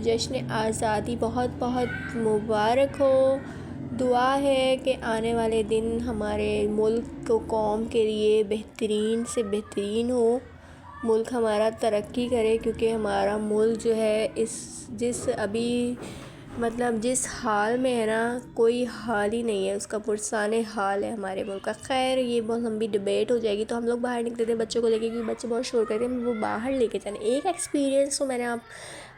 जश्न आज़ादी बहुत बहुत मुबारक हो। दुआ है कि आने वाले दिन हमारे मुल्क को कौम के लिए बेहतरीन से बेहतरीन हो, मुल्क हमारा तरक्की करे, क्योंकि हमारा मुल्क जो है जिस अभी मतलब जिस हाल में है ना, कोई हाल ही नहीं है उसका, पुरसाने हाल है हमारे मुल्क का। खैर ये बहुत लंबी डिबेट हो जाएगी। तो हम लोग बाहर निकले थे बच्चों को लेके, क्योंकि बच्चे बहुत शोर करते हैं, वो बाहर लेके जाने। एक एक्सपीरियंस तो मैंने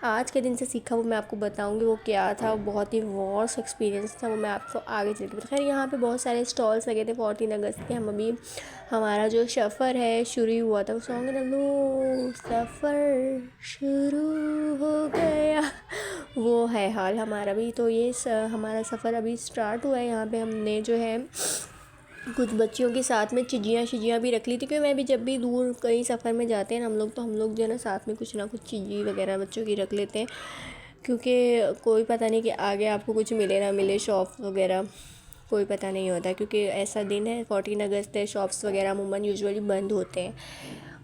आज के दिन से सीखा, वो मैं आपको बताऊंगी वो क्या था। बहुत ही वर्स्ट एक्सपीरियंस था, वो मैं आपको आगे चल के खैर यहाँ पे बहुत सारे स्टॉल्स लगे थे 14 अगस्त के। हम अभी हमारा जो सफ़र है शुरू हुआ था, वो सॉन्ग ना, लो सफ़र शुरू हो गया, वो है हाल हमारा भी। तो ये हमारा सफ़र अभी स्टार्ट हुआ है। यहाँ पे हमने जो है कुछ बच्चियों के साथ में चिजियाँ भी रख ली थी, क्योंकि मैं भी जब भी दूर कहीं सफ़र में जाते हैं ना हम लोग, तो हम लोग जो है ना साथ में कुछ ना कुछ चिजी वगैरह बच्चों की रख लेते हैं, क्योंकि कोई पता नहीं कि आगे आपको कुछ मिले ना मिले, शॉप वगैरह कोई पता नहीं होता। क्योंकि ऐसा दिन है 14 अगस्त है, शॉप्स वगैरह अमूमन यूजुअली बंद होते हैं,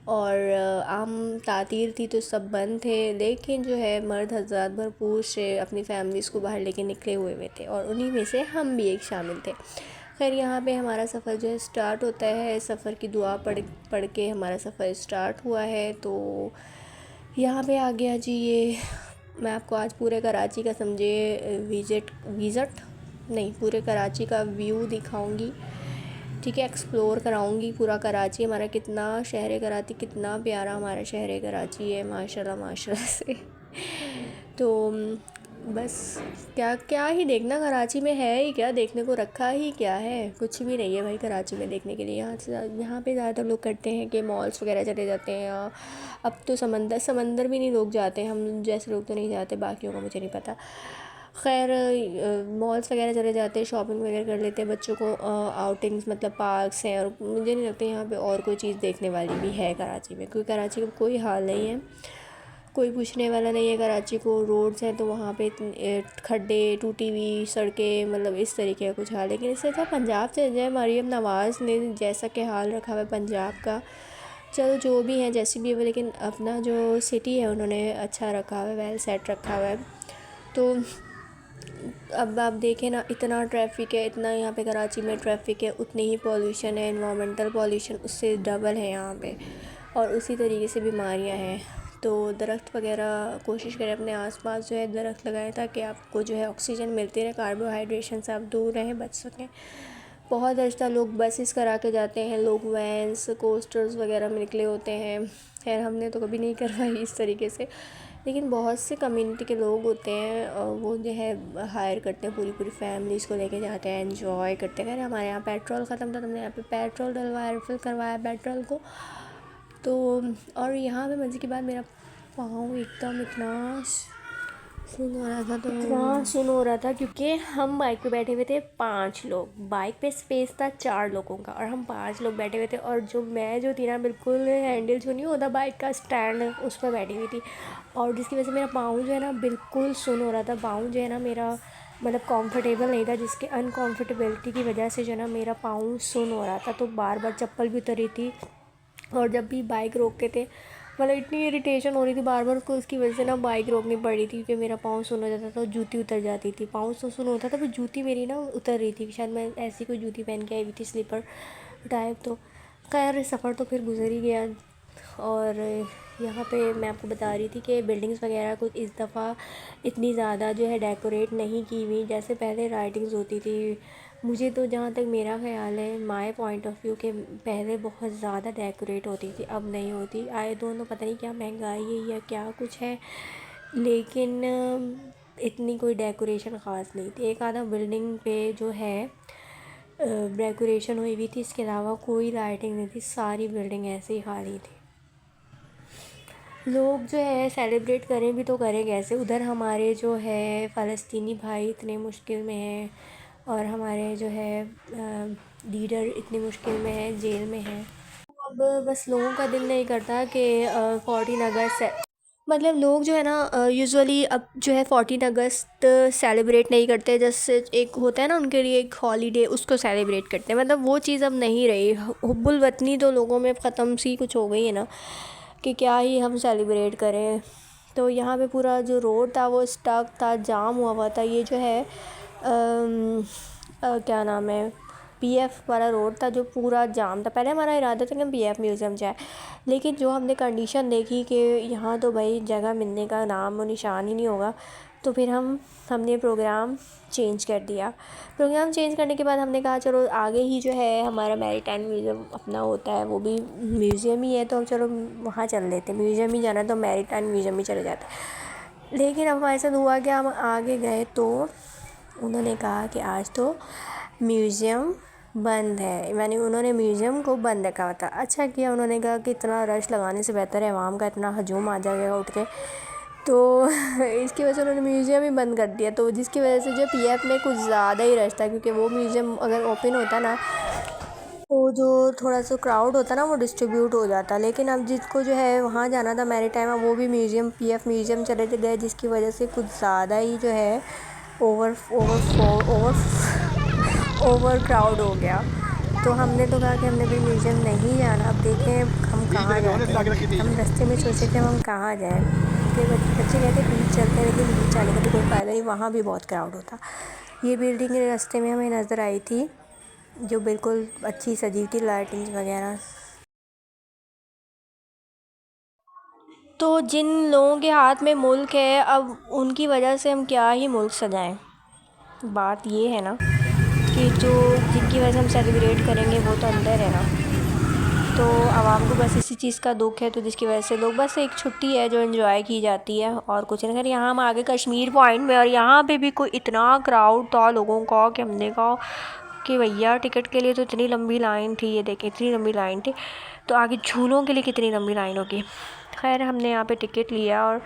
और आम तातीर थी तो सब बंद थे। लेकिन जो है मर्द हज़रात भरपूर से अपनी फैमिलीज़ को बाहर लेके निकले हुए थे, और उन्हीं में से हम भी एक शामिल थे। खैर यहाँ पे हमारा सफ़र जो है स्टार्ट होता है। सफ़र की दुआ पढ़ के हमारा सफ़र स्टार्ट हुआ है। तो यहाँ पे आ गया जी। ये मैं आपको आज पूरे कराची का समझे विज़ट नहीं, पूरे कराची का व्यू दिखाऊंगी, ठीक है। एक्सप्लोर कराऊंगी पूरा कराची हमारा, कितना शहर कराची कितना प्यारा हमारा शहर कराची है, माशाल्लाह माशाल्लाह से। तो बस क्या क्या ही देखना कराची में, है ही क्या देखने को, रखा ही क्या है, कुछ भी नहीं है भाई कराची में देखने के लिए। यहाँ पे ज़्यादातर लोग करते हैं कि मॉल्स वगैरह चले जाते हैं, या अब तो समंदर भी नहीं लोग जाते, हम जैसे लोग तो नहीं जाते, बाकियों का मुझे नहीं पता। खैर मॉल्स वगैरह चले जाते हैं, शॉपिंग वगैरह कर लेते हैं, बच्चों को आउटिंग्स मतलब पार्क्स हैं, और मुझे नहीं लगता यहाँ पे और कोई चीज़ देखने वाली भी है कराची में, क्योंकि कराची का कोई हाल नहीं है, कोई पूछने वाला नहीं है कराची को। रोड्स हैं तो वहाँ पे खड्डे, टूटी हुई सड़कें, मतलब इस तरीके का कुछ हाल। लेकिन इससे अच्छा पंजाब चले जाए, मरीम नवाज़ ने जैसा कि हाल रखा हुआ है पंजाब का, चलो जो भी है जैसी भी है, लेकिन अपना जो सिटी है उन्होंने अच्छा रखा हुआ है, वेल सेट रखा हुआ है। तो अब आप देखें ना, इतना ट्रैफिक है, इतना यहाँ पे कराची में ट्रैफिक है, उतनी ही पॉल्यूशन है, इन्वामेंटल पॉल्यूशन उससे डबल है यहाँ पे, और उसी तरीके से बीमारियाँ हैं। तो दरख्त वगैरह कोशिश करें अपने आसपास जो है दरख्त लगाएं, ताकि आपको जो है ऑक्सीजन मिलती रहे, कार्बोहाइड्रेशन से आप दूर रहें, बच सकें। बहुत अच्छा लोग बसेस करा के जाते हैं, लोग वैन्स कोस्टर्स वगैरह में निकले होते हैं। खैर हमने तो कभी नहीं करवाई इस तरीके से, लेकिन बहुत से कम्युनिटी के लोग होते हैं, वो जो है हायर करते हैं, पूरी पूरी फैमिलीज़ को लेके जाते हैं, एंजॉय करते हैं। खैर हमारे यहाँ पेट्रोल ख़त्म था, तुमने यहाँ पे पेट्रोल डलवाया, रिफिल करवाया पेट्रोल को। तो और यहाँ पे मज़े की बात, मेरा पाँव एकदम इतना सुन हो रहा था क्योंकि हम बाइक पे बैठे हुए थे 5 लोग, बाइक पे स्पेस था 4 लोगों का, और हम 5 लोग बैठे हुए थे। और जो थी ना बिल्कुल हैंडल जो नहीं होता बाइक का स्टैंड, उस पर बैठी हुई थी, और जिसकी वजह से मेरा पाँव जो है ना बिल्कुल सुन हो रहा था। पाँव जो है ना मेरा मतलब कंफर्टेबल नहीं था, जिसके अनकंफर्टेबिलिटी की वजह से जो है ना मेरा पाँव सुन हो रहा था। तो बार बार चप्पल भी उतर रही थी, और जब भी बाइक रोकते थे मतलब इतनी इरिटेशन हो रही थी बार बार को, उसकी वजह से ना बाइक रोकनी पड़ रही थी, क्योंकि मेरा पाँव सुन हो जाता था और जूती उतर जाती थी। पाँव तो सुन होता था पर जूती मेरी ना उतर रही थी, शायद मैं ऐसी कोई जूती पहन के आई हुई थी स्लीपर टाइप। तो खैर सफ़र तो फिर गुजर ही गया। और यहाँ पे मैं आपको बता रही थी कि बिल्डिंग्स वगैरह कुछ इस दफ़ा इतनी ज़्यादा जो है डेकोरेट नहीं की हुई जैसे पहले राइटिंग्स होती थी। मुझे तो जहाँ तक मेरा ख़्याल है, माय पॉइंट ऑफ व्यू, के पहले बहुत ज़्यादा डेकोरेट होती थी, अब नहीं होती। आए दोनों पता नहीं क्या महंगाई है या क्या कुछ है, लेकिन इतनी कोई डेकोरेशन ख़ास नहीं थी। एक आधा बिल्डिंग पे जो है डेकोरेशन हुई हुई थी, इसके अलावा कोई लाइटिंग नहीं थी, सारी बिल्डिंग ऐसे ही खाली थी। लोग जो है सेलिब्रेट करें भी तो करें कैसे, उधर हमारे जो है फ़लस्तीनी भाई इतने मुश्किल में हैं, और हमारे जो है लीडर इतनी मुश्किल में है, जेल में है। अब बस लोगों का दिल नहीं करता कि 14 अगस्त मतलब लोग जो है ना यूजुअली अब जो है 14 अगस्त सेलिब्रेट नहीं करते, जैसे एक होता है ना उनके लिए एक हॉलीडे, उसको सेलिब्रेट करते हैं। मतलब वो चीज़ अब नहीं रही, हुब्बुल वतनी तो लोगों में ख़त्म सी कुछ हो गई है ना, कि क्या ही हम सेलिब्रेट करें। तो यहाँ पे पूरा जो रोड था वो स्टक था, जाम हुआ था। ये जो है क्या नाम है, पीएफ वाला रोड था जो पूरा जाम था। पहले हमारा इरादा था कि हम पीएफ म्यूज़ियम जाए, लेकिन जो हमने कंडीशन देखी कि यहाँ तो भाई जगह मिलने का नाम और निशान ही नहीं होगा, तो फिर हमने प्रोग्राम चेंज कर दिया। प्रोग्राम चेंज करने के बाद हमने कहा चलो आगे ही जो है हमारा मैरीटाइम म्यूज़ियम अपना होता है, वो भी म्यूज़ियम ही है, तो चलो वहाँ चल लेते। म्यूज़ियम ही जाना तो मैरीटाइम म्यूज़ियम ही चले जाते। लेकिन अब हमारे साथ हुआ कि हम आगे गए तो उन्होंने कहा कि आज तो म्यूज़ियम बंद है, यानी उन्होंने म्यूज़ियम को बंद रखा हुआ था। अच्छा किया, उन्होंने कहा कि इतना रश लगाने से बेहतर है आवाम का इतना हजूम आ जाएगा उठ के, तो इसकी वजह से उन्होंने म्यूज़ियम ही बंद कर दिया। तो जिसकी वजह से जो पीएफ में कुछ ज़्यादा ही रश था, क्योंकि वो म्यूज़ियम अगर ओपन होता ना तो जो थोड़ा सा क्राउड होता ना वो डिस्ट्रीब्यूट हो जाता। लेकिन अब जिसको जो है वहाँ जाना था मैरीटाइम, वो भी म्यूज़ियम पीएफ म्यूज़ियम चले गए, जिसकी वजह से कुछ ज़्यादा ही जो है ओवर क्राउड हो गया। तो हमने तो कहा कि हमने भी म्यूज़ियम नहीं जाना। अब देखें हम कहाँ जाते हैं। हम रास्ते में सोचे थे हम कहाँ जाएँ, फिर बच्चे कहते बीच चलते हैं, लेकिन बीच जाने का तो कोई फ़ायदा नहीं, वहाँ भी बहुत क्राउड होता। ये बिल्डिंग रास्ते में हमें नज़र आई थी जो बिल्कुल अच्छी सजी थी, लाइटिंग वगैरह। तो जिन लोगों के हाथ में मुल्क है, अब उनकी वजह से हम क्या ही मुल्क सजाएं। बात ये है ना कि जो जिनकी वजह से हम सेलिब्रेट करेंगे वो तो अंदर है ना। तो आवाम को बस इसी चीज़ का दुख है, तो जिसकी वजह से लोग बस एक छुट्टी है जो एंजॉय की जाती है और कुछ नहीं। खैर यहाँ हम आगे कश्मीर पॉइंट में, और यहाँ पे भी कोई इतना क्राउड था लोगों का कि हमने कहा कि भैया टिकट के लिए तो इतनी लंबी लाइन थी, ये देखें इतनी लंबी लाइन थी, तो आगे झूलों के लिए कितनी लंबी लाइन होगी। खैर हमने यहाँ पे टिकट लिया और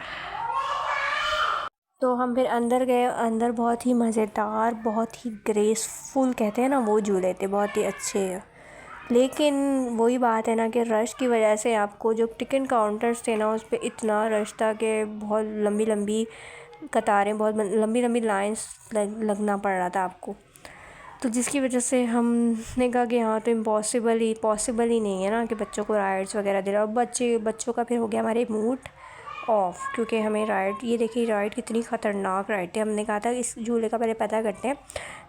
तो हम फिर अंदर गए। अंदर बहुत ही मज़ेदार, बहुत ही ग्रेसफुल कहते हैं ना वो झूले थे, बहुत ही अच्छे। लेकिन वही बात है ना कि रश की वजह से आपको जो टिकट काउंटर्स थे ना उस पर इतना रश था कि बहुत लंबी लंबी कतारें, बहुत लंबी लंबी लाइंस लगना पड़ रहा था आपको। तो जिसकी वजह से हमने कहा कि हाँ तो पॉसिबल ही नहीं है ना कि बच्चों को राइड्स वगैरह दे रहा। अब बच्चों का फिर हो गया हमारे मूड ऑफ, क्योंकि हमें राइड, ये देखिए राइड कितनी ख़तरनाक राइड थी। हमने कहा था इस झूले का पहले पता करते हैं,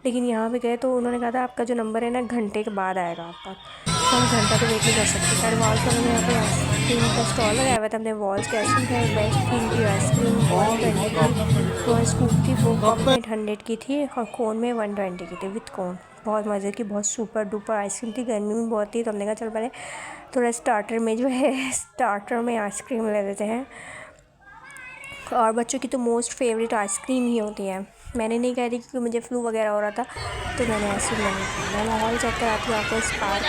लेकिन यहाँ पे गए तो उन्होंने कहा था आपका जो नंबर है ना घंटे के बाद आएगा आपका, तो हम घंटा तो वेट नहीं कर सकते। खैर वॉल्स का मैंने यहाँ पे आइसक्रीम का स्टॉल लगाया हुआ था, हमने वॉल्स की आइसक्रीम खाई। बेस्ट थी की आइसक्रीम 120 की, वो स्कूप थी वो कॉम्प्लीट 100 की थी, और कोन में 120 की थी विद कोन। बहुत मज़े की, बहुत सुपर डुपर आइसक्रीम थी। गर्मी में बहुत थी, तो हमने कहा चल पहले थोड़ा स्टार्टर में जो है स्टार्टर में आइसक्रीम ले लेते हैं। और बच्चों की तो मोस्ट फेवरेट आइसक्रीम ही होती है। मैंने नहीं कह रही क्योंकि मुझे फ्लू वगैरह हो रहा था, तो मैंने आइसक्रीम नहीं की। मैं माहौल चेक कराती हूँ आपको इस पार्क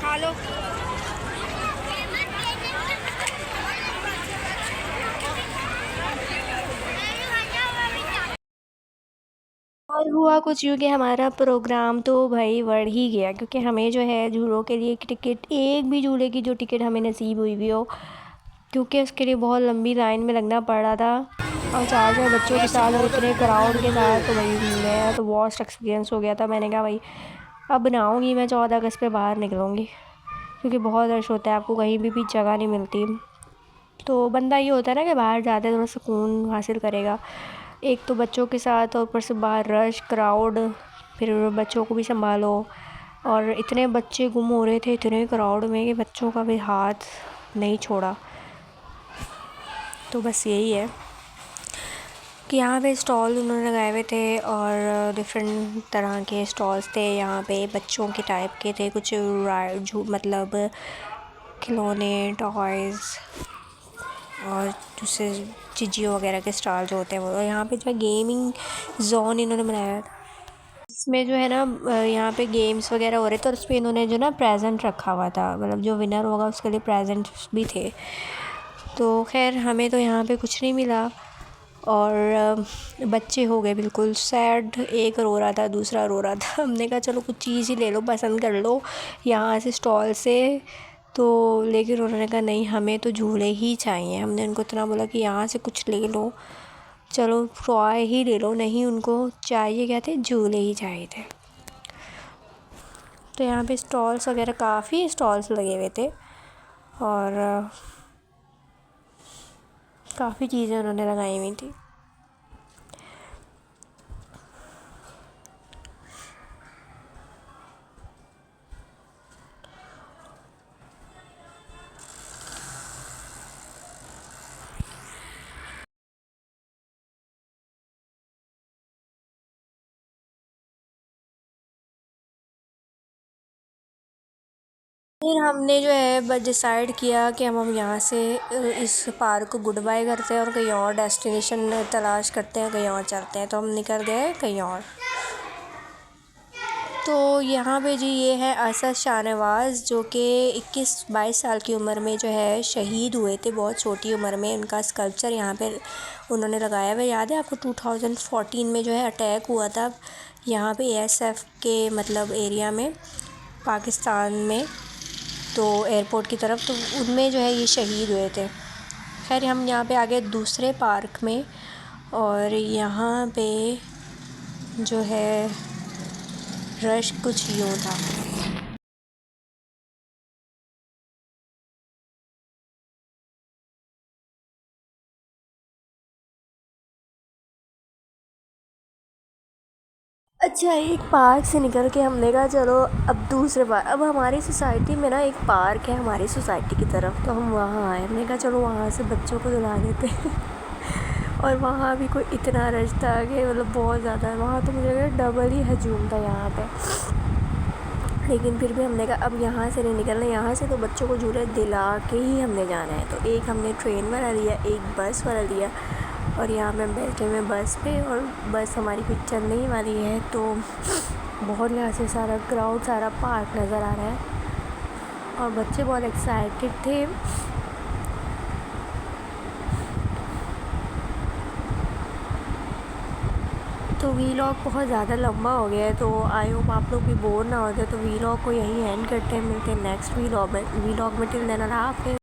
खा लो। और हुआ कुछ यूँ कि हमारा प्रोग्राम तो भाई बढ़ ही गया, क्योंकि हमें जो है झूलों के लिए टिकट, एक भी झूले की जो टिकट हमें नसीब हुई हो, क्योंकि उसके लिए बहुत लंबी लाइन में लगना पड़ रहा था और 4 बच्चों के साथ और इतने क्राउड के साथ। तो भाई मैं तो वर्स्ट एक्सपीरियंस हो गया था। मैंने कहा भाई अब बनाऊँगी मैं 14 अगस्त पे बाहर निकलूँगी, क्योंकि बहुत रश होता है, आपको कहीं भी जगह नहीं मिलती। तो बंदा ये होता है ना कि बाहर जाते हैं थोड़ा सुकून हासिल करेगा, एक तो बच्चों के साथ और ऊपर से बाहर रश क्राउड, फिर बच्चों को भी संभालो। और इतने बच्चे गुम हो रहे थे इतने क्राउड में कि बच्चों का भी हाथ नहीं छोड़ा। तो बस यही है कि यहाँ पे स्टॉल उन्होंने लगाए हुए थे और डिफरेंट तरह के स्टॉल्स थे। यहाँ पे बच्चों के टाइप के थे, कुछ मतलब खिलौने, टॉयज़ और दूसरे चिजियों वगैरह के स्टॉल जो होते हैं वो। और यहाँ पे जो है गेमिंग जोन इन्होंने बनाया था, इसमें जो है ना यहाँ पे गेम्स वगैरह हो रहे थे, और उस पर इन्होंने जो ना प्रेजेंट रखा हुआ था, मतलब जो विनर होगा उसके लिए प्रेजेंट्स भी थे। तो खैर हमें तो यहाँ पे कुछ नहीं मिला और बच्चे हो गए बिल्कुल सैड, एक रो रहा था दूसरा रो रहा था। हमने कहा चलो कुछ चीज़ ही ले लो, पसंद कर लो यहाँ से स्टॉल से। तो लेकिन उन्होंने कहा नहीं हमें तो झूले ही चाहिए। हमने उनको इतना बोला कि यहाँ से कुछ ले लो, चलो टॉय ही ले लो, नहीं उनको चाहिए क्या थे, झूले ही चाहिए थे। तो यहाँ पे स्टॉल्स वगैरह काफ़ी स्टॉल्स लगे हुए थे और काफ़ी चीज़ें उन्होंने लगाई हुई थी। फिर हमने जो है बस डिसाइड किया कि हम यहाँ से इस पार्क को गुड बाय करते हैं और कहीं और डेस्टिनेशन तलाश करते हैं, कहीं और चलते हैं। तो हम निकल गए कहीं और। तो यहाँ पे जी ये है असद शाहनवाज़, जो कि 21-22 साल की उम्र में जो है शहीद हुए थे, बहुत छोटी उम्र में। उनका स्कल्पचर यहाँ पे उन्होंने लगाया हुआ। याद है आपको 2014 में जो है अटैक हुआ था यहाँ पे ASF के मतलब एरिया में, पाकिस्तान में, तो एयरपोर्ट की तरफ, तो उनमें जो है ये शहीद हुए थे। खैर हम यहाँ पे आ गए दूसरे पार्क में और यहाँ पे जो है रश कुछ यूँ था। अच्छा, एक पार्क से निकल के हमने कहा चलो अब दूसरे पार्क। अब हमारी सोसाइटी में ना एक पार्क है हमारी सोसाइटी की तरफ, तो हम वहाँ आए। हमने कहा चलो वहाँ से बच्चों को दिला देते हैं और वहाँ भी कोई इतना रश था कि मतलब बहुत ज़्यादा। वहाँ तो मुझे लगा डबल ही हजूम था यहाँ पे, लेकिन फिर भी हमने कहा अब यहाँ से नहीं निकलना। यहाँ से तो बच्चों को झूले दिला के ही हमने जाना है। तो एक हमने ट्रेन वाला लिया, एक बस वाला लिया और यहाँ पे बैठे हुए बस पे, और बस हमारी कुछ चलने ही वाली है। तो बहुत यहाँ से सारा क्राउड, सारा पार्क नज़र आ रहा है और बच्चे बहुत एक्साइटेड थे। तो वीलॉग बहुत ज़्यादा लंबा हो गया है, तो आई होप आप लोग भी बोर ना हो जाए। तो वीलॉग को यहीं एंड करते हैं, मिलते हैं नेक्स्ट वीलॉग में। टिल देन अल्लाह हाफ़िज़।